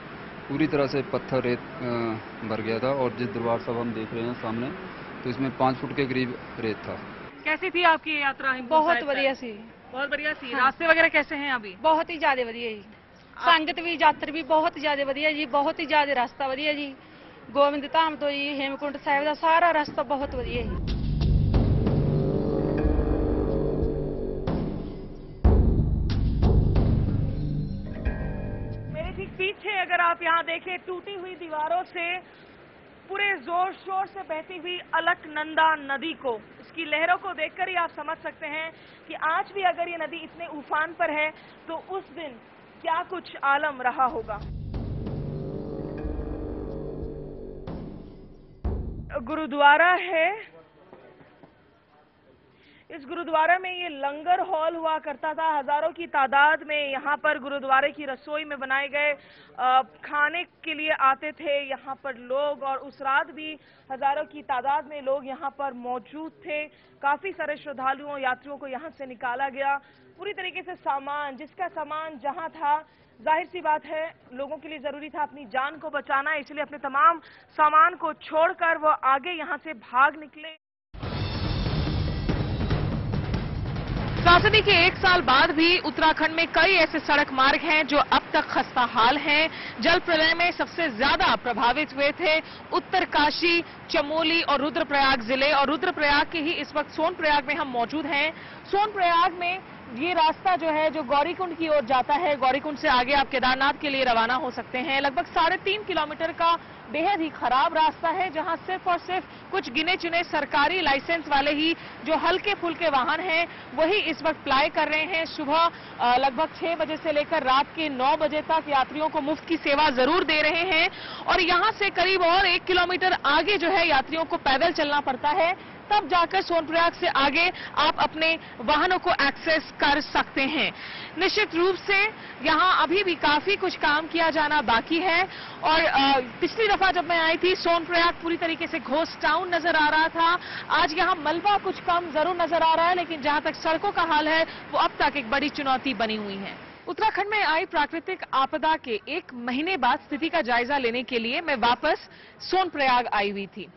Speaker 8: पूरी तरह से पत्थर रेत भर गया था। और जिस दरबार साहब हम देख रहे हैं सामने, तो इसमें 5 फुट के करीब रेत था।
Speaker 2: कैसी थी आपकी यात्रा?
Speaker 19: बहुत बढ़िया सी।
Speaker 2: बहुत बढ़िया सी। रास्ते वगैरह कैसे हैं अभी?
Speaker 19: बहुत ही ज्यादा बढ़िया जी। संगत भी यात्री भी बहुत ज्यादा बढ़िया जी, बहुत ही ज्यादा रास्ता बढ़िया जी। गोविंद धाम तो जी हेमकुंड साहिब का सारा रास्ता बहुत बढ़िया है।
Speaker 2: पीछे अगर आप यहाँ देखें, टूटी हुई दीवारों से पूरे जोर शोर से बहती हुई अलकनंदा नदी को, इसकी लहरों को देखकर ही आप समझ सकते हैं कि आज भी अगर ये नदी इतने उफान पर है तो उस दिन क्या कुछ आलम रहा होगा। गुरुद्वारा है, इस गुरुद्वारा में ये लंगर हॉल हुआ करता था। हजारों की तादाद में यहाँ पर गुरुद्वारे की रसोई में बनाए गए खाने के लिए आते थे यहाँ पर लोग, और उस रात भी हजारों की तादाद में लोग यहाँ पर मौजूद थे। काफी सारे श्रद्धालुओं, यात्रियों को यहाँ से निकाला गया। पूरी तरीके से सामान, जिसका सामान जहाँ था, जाहिर सी बात है लोगों के लिए जरूरी था अपनी जान को बचाना, इसलिए अपने तमाम सामान को छोड़कर वो आगे यहाँ से भाग निकले। त्रासदी के 1 साल बाद भी उत्तराखंड में कई ऐसे सड़क मार्ग हैं जो अब तक खस्ता हाल हैं। जल प्रलय में सबसे ज्यादा प्रभावित हुए थे उत्तरकाशी, चमोली और रुद्रप्रयाग जिले, और रुद्रप्रयाग के ही इस वक्त सोनप्रयाग में हम मौजूद हैं। सोनप्रयाग में ये रास्ता जो है जो गौरीकुंड की ओर जाता है, गौरीकुंड से आगे आप केदारनाथ के लिए रवाना हो सकते हैं। लगभग 3.5 किलोमीटर का बेहद ही खराब रास्ता है, जहां सिर्फ और सिर्फ कुछ गिने चुने सरकारी लाइसेंस वाले ही जो हल्के फुल्के वाहन हैं वही इस वक्त प्लाई कर रहे हैं। सुबह लगभग 6 बजे से लेकर रात के 9 बजे तक यात्रियों को मुफ्त की सेवा जरूर दे रहे हैं, और यहां से करीब और 1 किलोमीटर आगे जो है यात्रियों को पैदल चलना पड़ता है, तब जाकर सोनप्रयाग से आगे आप अपने वाहनों को एक्सेस कर सकते हैं। निश्चित रूप से यहाँ अभी भी काफी कुछ काम किया जाना बाकी है, और पिछली दफा जब मैं आई थी सोनप्रयाग पूरी तरीके से घोस्ट टाउन नजर आ रहा था। आज यहाँ मलबा कुछ कम जरूर नजर आ रहा है, लेकिन जहां तक सड़कों का हाल है वो अब तक एक बड़ी चुनौती बनी हुई है। उत्तराखंड में आई प्राकृतिक आपदा के 1 महीने बाद स्थिति का जायजा लेने के लिए मैं वापस सोनप्रयाग आई हुई थी,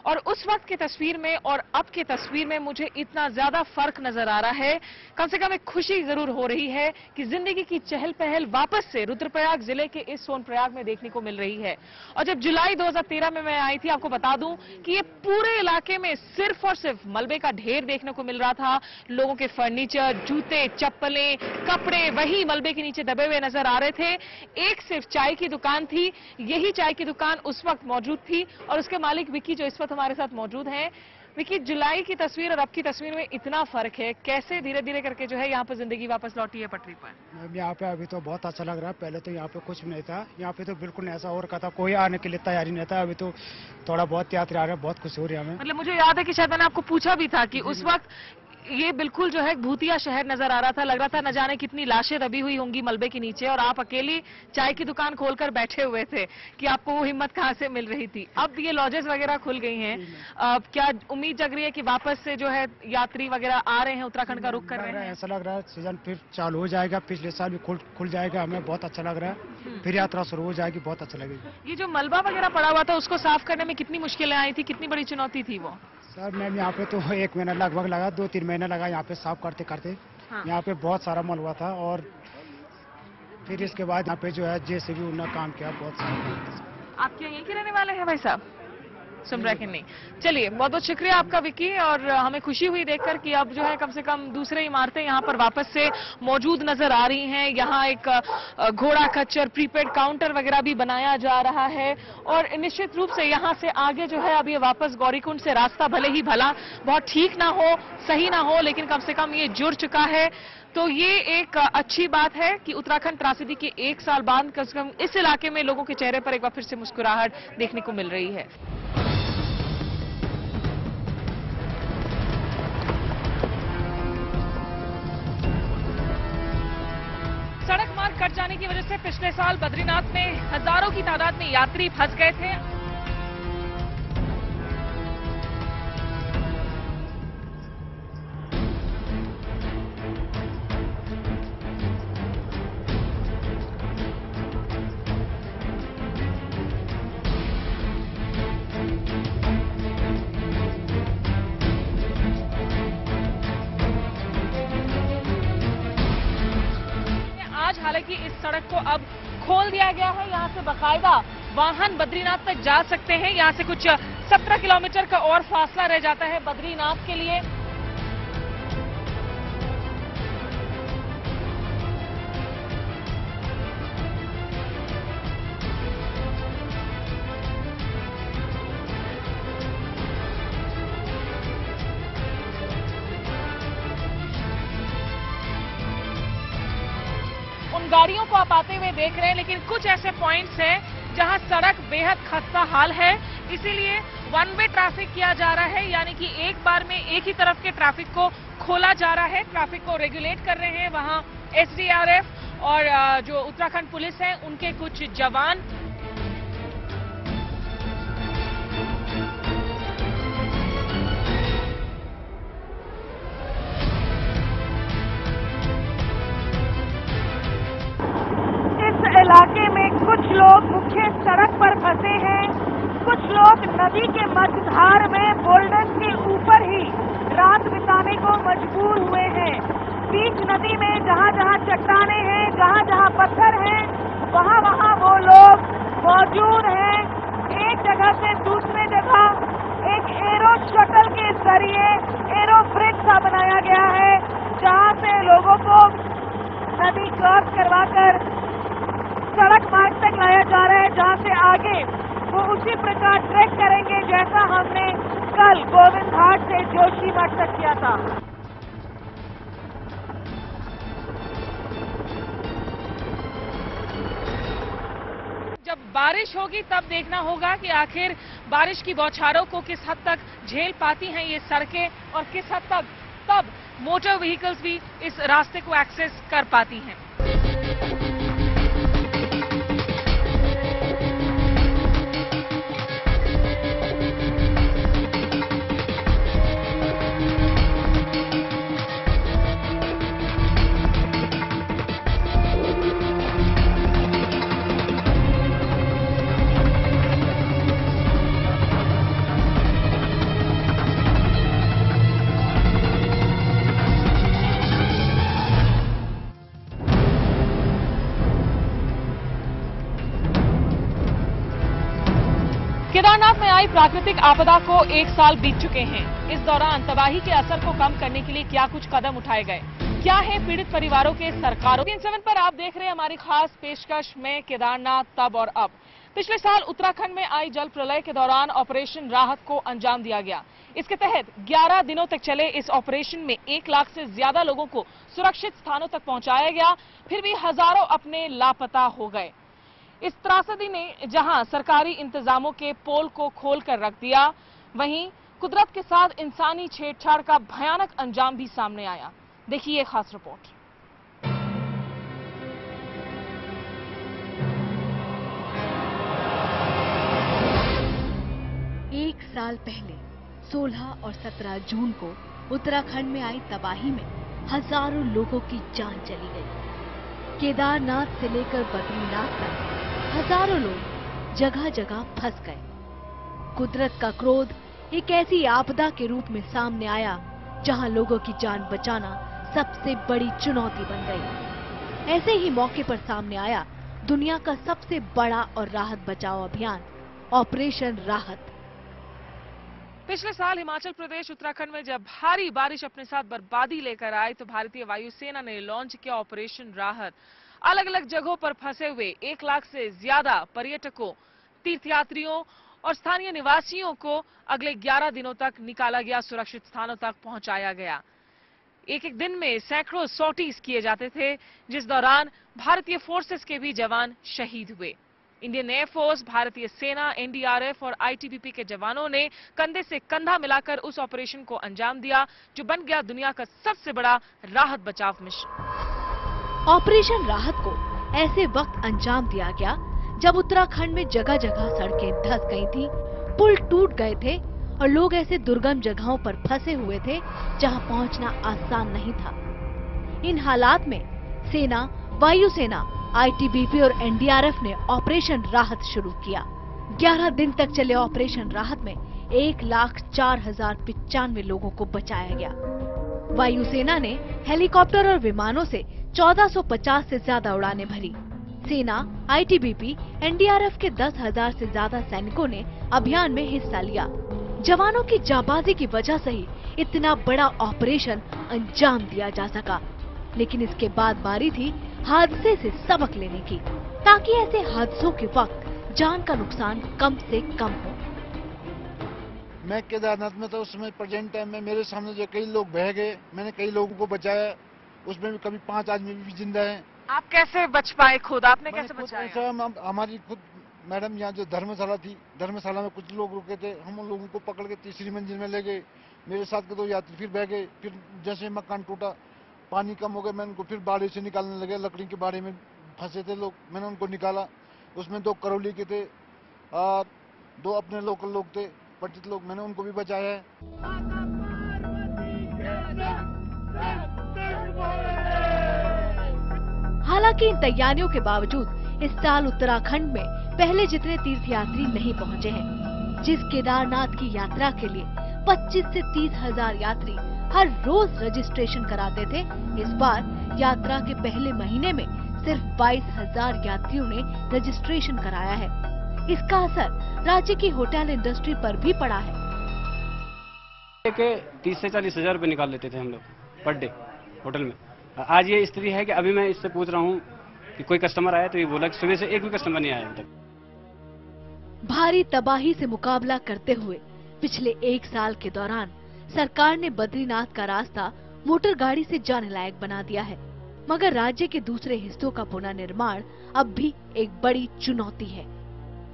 Speaker 2: और उस वक्त की तस्वीर में और अब की तस्वीर में मुझे इतना ज्यादा फर्क नजर आ रहा है। कम से कम एक खुशी जरूर हो रही है कि जिंदगी की चहल पहल वापस से रुद्रप्रयाग जिले के इस सोनप्रयाग में देखने को मिल रही है। और जब जुलाई 2013 में मैं आई थी, आपको बता दूं कि ये पूरे इलाके में सिर्फ और सिर्फ मलबे का ढेर देखने को मिल रहा था। लोगों के फर्नीचर, जूते, चप्पलें, कपड़े वही मलबे के नीचे दबे हुए नजर आ रहे थे। एक सिर्फ चाय की दुकान थी, यही चाय की दुकान उस वक्त मौजूद थी, और उसके मालिक विक्की जो इस वक्त हमारे साथ मौजूद हैं। देखिए, जुलाई की तस्वीर और अब की तस्वीर में इतना फर्क है, कैसे धीरे धीरे करके जो है यहाँ पर जिंदगी वापस लौटी है पटरी पर?
Speaker 20: मैम यहाँ पे अभी तो बहुत अच्छा लग रहा है। पहले तो यहाँ पे कुछ नहीं था, यहाँ पे तो बिल्कुल ऐसा और का था, कोई आने के लिए तैयारी नहीं था। अभी तो थोड़ा बहुत यात्री आ रहे हैं, बहुत खुशी हो रही है हमें।
Speaker 2: मतलब मुझे याद है कि शायद मैंने आपको पूछा भी था कि उस वक्त ये बिल्कुल जो है भूतिया शहर नजर आ रहा था, लग रहा था न जाने कितनी लाशें दबी हुई होंगी मलबे के नीचे, और आप अकेली चाय की दुकान खोलकर बैठे हुए थे कि आपको वो हिम्मत कहाँ से मिल रही थी। अब ये लॉजेस वगैरह खुल गई हैं, क्या उम्मीद जग रही है कि वापस से जो है यात्री वगैरह आ रहे हैं, उत्तराखंड का रुख कर रहे हैं?
Speaker 20: ऐसा लग रहा है सीजन फिर चालू हो जाएगा, पिछले साल भी खुल जाएगा, हमें बहुत अच्छा लग रहा है। फिर यात्रा शुरू हो जाएगी, बहुत अच्छा लगेगा।
Speaker 2: ये जो मलबा वगैरह पड़ा हुआ था उसको साफ करने में कितनी मुश्किलें आई थी, कितनी बड़ी चुनौती थी वो?
Speaker 20: सर मैम यहाँ पे तो 1 महीना लगभग लगा, 2-3 महीना लगा यहाँ पे साफ करते करते। यहाँ पे बहुत सारा मलबा था, और फिर इसके बाद यहाँ पे जो है जेसीबी उन्होंने काम किया, बहुत सारा।
Speaker 2: आप क्या यहीं के रहने वाले हैं भाई साहब? सुन रहे कि नहीं? चलिए, बहुत बहुत शुक्रिया आपका विक्की, और हमें खुशी हुई देखकर कि अब जो है कम से कम दूसरे इमारतें यहाँ पर वापस से मौजूद नजर आ रही हैं। यहाँ एक घोड़ा खच्चर, प्रीपेड काउंटर वगैरह भी बनाया जा रहा है, और निश्चित रूप से यहाँ से आगे जो है अब ये वापस गौरीकुंड से रास्ता भले ही भला बहुत ठीक ना हो, सही ना हो, लेकिन कम से कम ये जुड़ चुका है। तो ये एक अच्छी बात है कि उत्तराखंड त्रासदी के 1 साल बाद कम से कम इस इलाके में लोगों के चेहरे पर एक बार फिर से मुस्कुराहट देखने को मिल रही है। सड़क मार्ग कट जाने की वजह से पिछले साल बद्रीनाथ में हजारों की तादाद में यात्री फंस गए थे। हालांकि इस सड़क को अब खोल दिया गया है, यहाँ से बाकायदा वाहन बद्रीनाथ तक जा सकते हैं। यहाँ से कुछ 17 किलोमीटर का और फासला रह जाता है बद्रीनाथ के लिए। गाड़ियों को आप आते हुए देख रहे हैं, लेकिन कुछ ऐसे पॉइंट्स हैं जहां सड़क बेहद खस्ता हाल है, इसीलिए वन वे ट्रैफिक किया जा रहा है, यानी कि एक बार में एक ही तरफ के ट्रैफिक को खोला जा रहा है। ट्रैफिक को रेगुलेट कर रहे हैं वहां एसडीआरएफ और जो उत्तराखंड पुलिस है उनके कुछ जवान।
Speaker 16: इलाके में कुछ लोग मुख्य सड़क पर फंसे हैं, कुछ लोग नदी के मध्यधार में बोल्डर्स के ऊपर ही रात बिताने को मजबूर हुए हैं। बीच नदी में जहां जहां चट्टाने हैं, जहां जहां पत्थर हैं, वहां वहां वो लोग मौजूद हैं। एक जगह से दूसरे जगह एक एरो शटल के जरिए एरो ब्रिज सा बनाया गया है, जहां से लोगों को नदी क्रॉस करवाकर सड़क मार्ग तक लाया जा रहा है, जहां से आगे वो उसी प्रकार ट्रैक करेंगे जैसा हमने कल गोविंद घाट से जोशीमठ तक किया था।
Speaker 2: जब बारिश होगी तब देखना होगा कि आखिर बारिश की बौछारों को किस हद तक झेल पाती हैं ये सड़कें, और किस हद तक तब मोटर व्हीकल्स भी इस रास्ते को एक्सेस कर पाती हैं। केदारनाथ में आई प्राकृतिक आपदा को 1 साल बीत चुके हैं। इस दौरान तबाही के असर को कम करने के लिए क्या कुछ कदम उठाए गए, क्या है पीड़ित परिवारों के सरकारों? 7 पर आप देख रहे हैं हमारी खास पेशकश में केदारनाथ तब और अब। पिछले साल उत्तराखंड में आई जल प्रलय के दौरान ऑपरेशन राहत को अंजाम दिया गया। इसके तहत 11 दिनों तक चले इस ऑपरेशन में 1 लाख से ज्यादा लोगों को सुरक्षित स्थानों तक पहुंचाया गया। फिर भी हजारों अपने लापता हो गए। इस त्रासदी ने जहां सरकारी इंतजामों के पोल को खोलकर रख दिया, वहीं कुदरत के साथ इंसानी छेड़छाड़ का भयानक अंजाम भी सामने आया। देखिए ये खास रिपोर्ट।
Speaker 1: 1 साल पहले 16 और 17 जून को उत्तराखंड में आई तबाही में हजारों लोगों की जान चली गई। केदारनाथ से लेकर बद्रीनाथ तक हजारों लोग जगह जगह फंस गए। कुदरत का क्रोध एक ऐसी आपदा के रूप में सामने आया जहां लोगों की जान बचाना सबसे बड़ी चुनौती बन गई। ऐसे ही मौके पर सामने आया दुनिया का सबसे बड़ा और राहत बचाओ अभियान ऑपरेशन राहत।
Speaker 2: पिछले साल हिमाचल प्रदेश उत्तराखंड में जब भारी बारिश अपने साथ बर्बादी लेकर आई तो भारतीय वायुसेना ने लॉन्च किया ऑपरेशन राहत। अलग अलग जगहों पर फंसे हुए 1 लाख से ज्यादा पर्यटकों, तीर्थयात्रियों और स्थानीय निवासियों को अगले 11 दिनों तक निकाला गया, सुरक्षित स्थानों तक पहुंचाया गया। एक एक दिन में सैकड़ों सॉर्टीज किए जाते थे, जिस दौरान भारतीय फोर्सेस के भी जवान शहीद हुए। इंडियन एयरफोर्स, भारतीय सेना, एनडीआरएफ और आईटीबीपी के जवानों ने कंधे से कंधा मिलाकर उस ऑपरेशन को अंजाम दिया, जो बन गया दुनिया का सबसे बड़ा राहत बचाव मिशन।
Speaker 1: ऑपरेशन राहत को ऐसे वक्त अंजाम दिया गया जब उत्तराखंड में जगह जगह सड़कें धंस गई थी, पुल टूट गए थे और लोग ऐसे दुर्गम जगहों पर फंसे हुए थे जहां पहुंचना आसान नहीं था। इन हालात में सेना, वायुसेना, आईटीबीपी और एनडीआरएफ ने ऑपरेशन राहत शुरू किया। 11 दिन तक चले ऑपरेशन राहत में 1,04,095 लोगों को बचाया गया। वायुसेना ने हेलीकॉप्टर और विमानों से 1450 से ज्यादा उड़ानें भरी। सेना, आईटीबीपी, एनडीआरएफ के 10,000 से ज्यादा सैनिकों ने अभियान में हिस्सा लिया। जवानों की जाबाजी की वजह से ही इतना बड़ा ऑपरेशन अंजाम दिया जा सका। लेकिन इसके बाद बारी थी हादसे से सबक लेने की, ताकि ऐसे हादसों के वक्त जान का नुकसान कम से कम हो।
Speaker 3: मैं केदारनाथ में था, उसमें प्रेजेंट टाइम में मेरे सामने जो कई लोग बह गए, मैंने कई लोगों को बचाया, उसमें भी कभी 5 आदमी भी जिंदा हैं।
Speaker 2: आप कैसे बच पाए खुद? आपने कैसे बचाया?
Speaker 3: हमारी खुद मैडम यहाँ जो धर्मशाला थी, धर्मशाला में कुछ लोग रुके थे, हम उन लोगों को पकड़ के तीसरी मंजिल में ले गए। मेरे साथ के 2 यात्री फिर बह गए। फिर जैसे मकान टूटा, पानी कम हो गया, मैं उनको फिर बाड़े से निकालने लगे। लकड़ी के बाड़े में फंसे थे लोग, मैंने उनको निकाला। उसमें 2 करौली के थे और 2 अपने लोकल लोग थे, परिचित लोग, मैंने उनको भी बचाया है।
Speaker 1: हालांकि इन तैयारियों के बावजूद इस साल उत्तराखंड में पहले जितने तीर्थयात्री नहीं पहुंचे हैं। जिस केदारनाथ की यात्रा के लिए 25 से 30 हजार यात्री हर रोज रजिस्ट्रेशन कराते थे, इस बार यात्रा के पहले महीने में सिर्फ 22,000 यात्रियों ने रजिस्ट्रेशन कराया है। इसका असर राज्य की होटल इंडस्ट्री पर भी पड़ा है।
Speaker 21: 30 से 40 हजार रुपए निकाल लेते थे हम लोग पर डे होटल में। आज ये स्थिति है कि अभी मैं इससे पूछ रहा हूँ कि कोई कस्टमर आया तो ये बोला कि सुबह से एक भी कस्टमर नहीं आया अभी तक।
Speaker 1: भारी तबाही से मुकाबला करते हुए पिछले 1 साल के दौरान सरकार ने बद्रीनाथ का रास्ता मोटर गाड़ी से जाने लायक बना दिया है, मगर राज्य के दूसरे हिस्सों का पुनर्निर्माण अब भी एक बड़ी चुनौती है।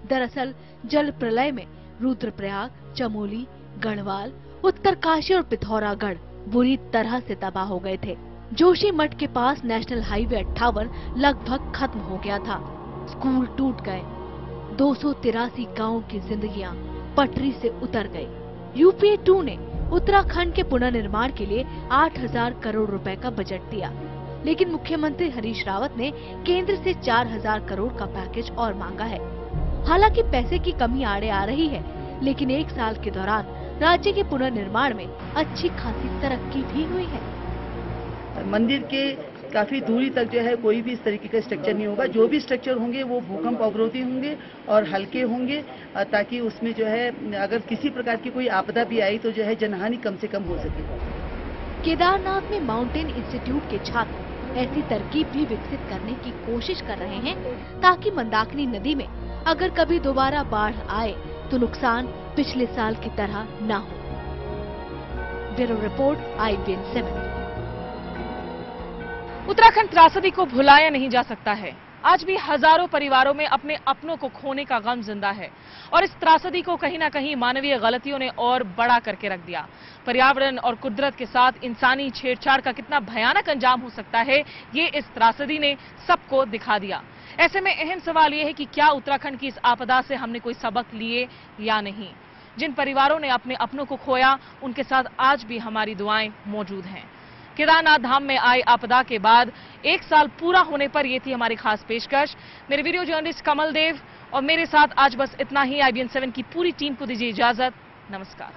Speaker 1: दरअसल जल प्रलय में रुद्रप्रयाग, चमोली, गढ़वाल, उत्तरकाशी और पिथौरागढ़ बुरी तरह से तबाह हो गए थे। जोशीमठ के पास नेशनल हाईवे 58 लगभग खत्म हो गया था। स्कूल टूट गए। 283 गाँव की जिंदगियां पटरी से उतर गई। यूपीए 2 ने उत्तराखंड के पुनर्निर्माण के लिए 8,000 करोड़ रुपए का बजट दिया, लेकिन मुख्यमंत्री हरीश रावत ने केंद्र से 4,000 करोड़ का पैकेज और मांगा है। हालांकि पैसे की कमी आड़े आ रही है, लेकिन 1 साल के दौरान राज्य के पुनर्निर्माण में अच्छी खासी तरक्की भी हुई है।
Speaker 22: मंदिर के काफी दूरी तक जो है कोई भी इस तरीके का स्ट्रक्चर नहीं होगा। जो भी स्ट्रक्चर होंगे वो भूकंप अवरोधी होंगे और हल्के होंगे, ताकि उसमें जो है अगर किसी प्रकार की कोई आपदा भी आई तो जो है जनहानि कम से कम हो सके।
Speaker 1: केदारनाथ में माउंटेन इंस्टीट्यूट के छात्र ऐसी तरकीब भी विकसित करने की कोशिश कर रहे हैं ताकि मंदाकिनी नदी में अगर कभी दोबारा बाढ़ आए तो नुकसान पिछले साल की तरह ना हो। Bureau report, IBN 7।
Speaker 2: उत्तराखंड त्रासदी को भुलाया नहीं जा सकता है। आज भी हजारों परिवारों में अपने अपनों को खोने का गम जिंदा है और इस त्रासदी को कहीं ना कहीं मानवीय गलतियों ने और बड़ा करके रख दिया। पर्यावरण और कुदरत के साथ इंसानी छेड़छाड़ का कितना भयानक अंजाम हो सकता है, ये इस त्रासदी ने सबको दिखा दिया। ऐसे में अहम सवाल ये है कि क्या उत्तराखंड की इस आपदा से हमने कोई सबक लिए या नहीं। जिन परिवारों ने अपने अपनों को खोया, उनके साथ आज भी हमारी दुआएं मौजूद हैं। केदारनाथ धाम में आई आपदा के बाद 1 साल पूरा होने पर यह थी हमारी खास पेशकश। मेरे वीडियो जर्नलिस्ट कमल देव और मेरे साथ आज बस इतना ही। IBN 7 की पूरी टीम को दीजिए इजाजत। नमस्कार।